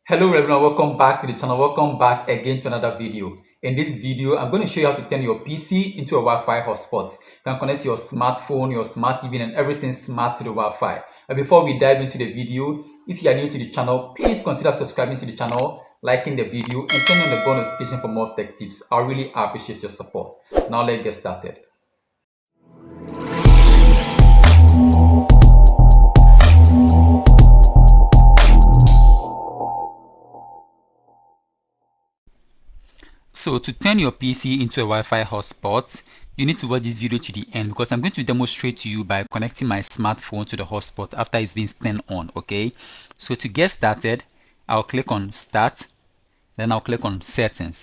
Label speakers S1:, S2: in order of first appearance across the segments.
S1: Hello everyone, welcome back to the channel. Welcome back again to another video. In this video, I'm going to show you how to turn your PC into a Wi-Fi hotspot. You can connect your smartphone, your smart TV, and everything smart to the Wi-Fi. And before we dive into the video, if you are new to the channel, please consider subscribing to the channel, liking the video, and turning on the bell notification for more tech tips. I really appreciate your support. Now let's get started. So to turn your PC into a Wi-Fi hotspot, you need to watch this video to the end because I'm going to demonstrate to you by connecting my smartphone to the hotspot after it's been turned on, okay? So to get started, I'll click on Start, then I'll click on Settings.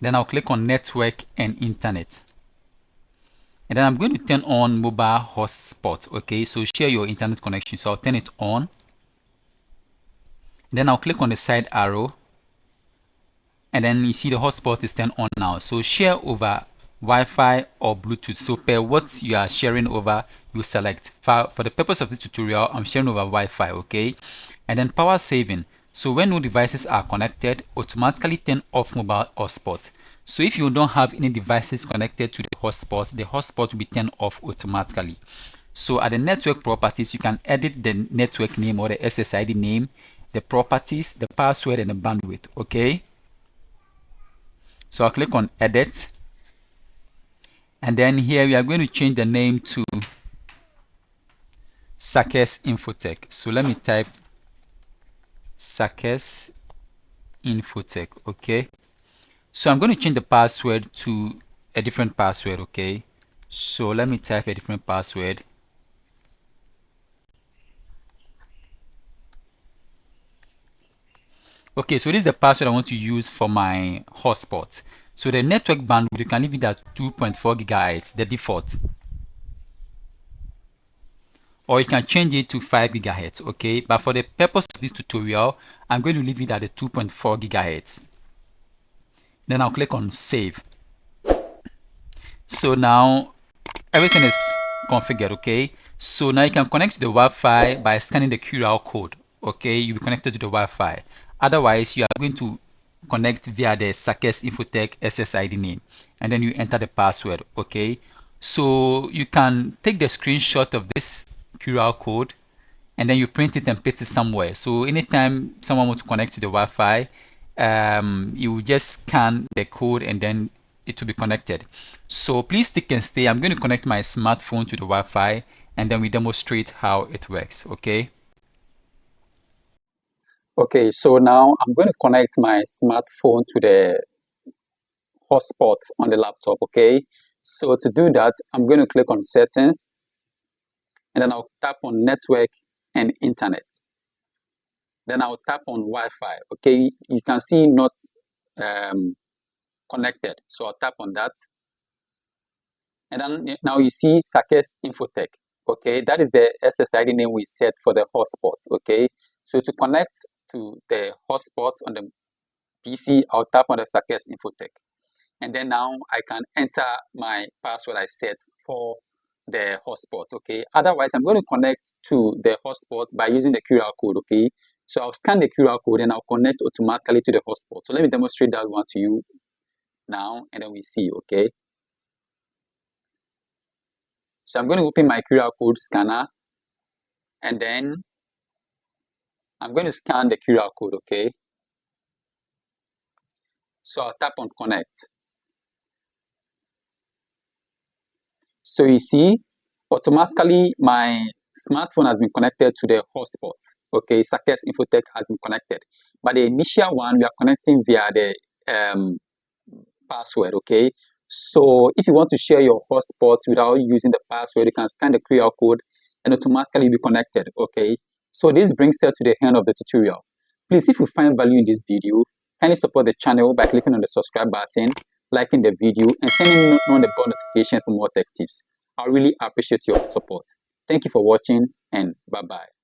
S1: Then I'll click on Network and Internet. And then I'm going to turn on Mobile Hotspot, okay? So share your internet connection. So I'll turn it on. Then I'll click on the side arrow. And then you see the hotspot is turned on now. So share over Wi-Fi or Bluetooth. So per what you are sharing over, you select. For the purpose of this tutorial, I'm sharing over Wi-Fi, okay? And then power saving. So when no devices are connected, automatically turn off mobile hotspot. So if you don't have any devices connected to the hotspot will be turned off automatically. So at the network properties, you can edit the network name or the SSID name, the properties, the password, and the bandwidth, okay? So I'll click on Edit, and then here we are going to change the name to Sakes Infotech. So let me type Sakes Infotech, okay? So I'm going to change the password to a different password, okay? So let me type a different password. Okay, so this is the password I want to use for my hotspot. So the network bandwidth, you can leave it at 2.4 gigahertz, the default. Or you can change it to 5 gigahertz, okay? But for the purpose of this tutorial, I'm going to leave it at the 2.4 gigahertz. Then I'll click on Save. So now everything is configured, okay? So now you can connect to the Wi-Fi by scanning the QR code, okay? You'll be connected to the Wi-Fi. Otherwise, you are going to connect via the Sakes Infotech SSID name, and then you enter the password, okay? So you can take the screenshot of this QR code and then you print it and paste it somewhere. So anytime someone wants to connect to the Wi-Fi, you just scan the code and then it will be connected. So please stick and stay. I'm going to connect my smartphone to the Wi-Fi and then we demonstrate how it works, okay? Okay, so now I'm going to connect my smartphone to the hotspot on the laptop, okay? So to do that, I'm going to click on Settings, and then I'll tap on Network and Internet. Then I'll tap on Wi-Fi, okay? You can see not connected, so I'll tap on that. And then now you see Sakes Infotech, okay? That is the SSID name we set for the hotspot, okay? So to connect to the hotspot on the PC, I'll tap on the Sakes Infotech. And then now I can enter my password I set for the hotspot, okay? Otherwise, I'm going to connect to the hotspot by using the QR code, okay? So I'll scan the QR code and I'll connect automatically to the hotspot. So let me demonstrate that one to you now, and then we see, okay? So I'm going to open my QR code scanner, and then I'm going to scan the QR code, okay? So I'll tap on connect. So you see, automatically my smartphone has been connected to the hotspot. Okay, Sakes Infotech has been connected. But the initial one, we are connecting via the password, okay? So if you want to share your hotspot without using the password, you can scan the QR code and automatically be connected, okay? So this brings us to the end of the tutorial. Please, if you find value in this video, kindly support the channel by clicking on the subscribe button, liking the video, and turning on the bell notification for more tech tips. I really appreciate your support. Thank you for watching, and bye-bye.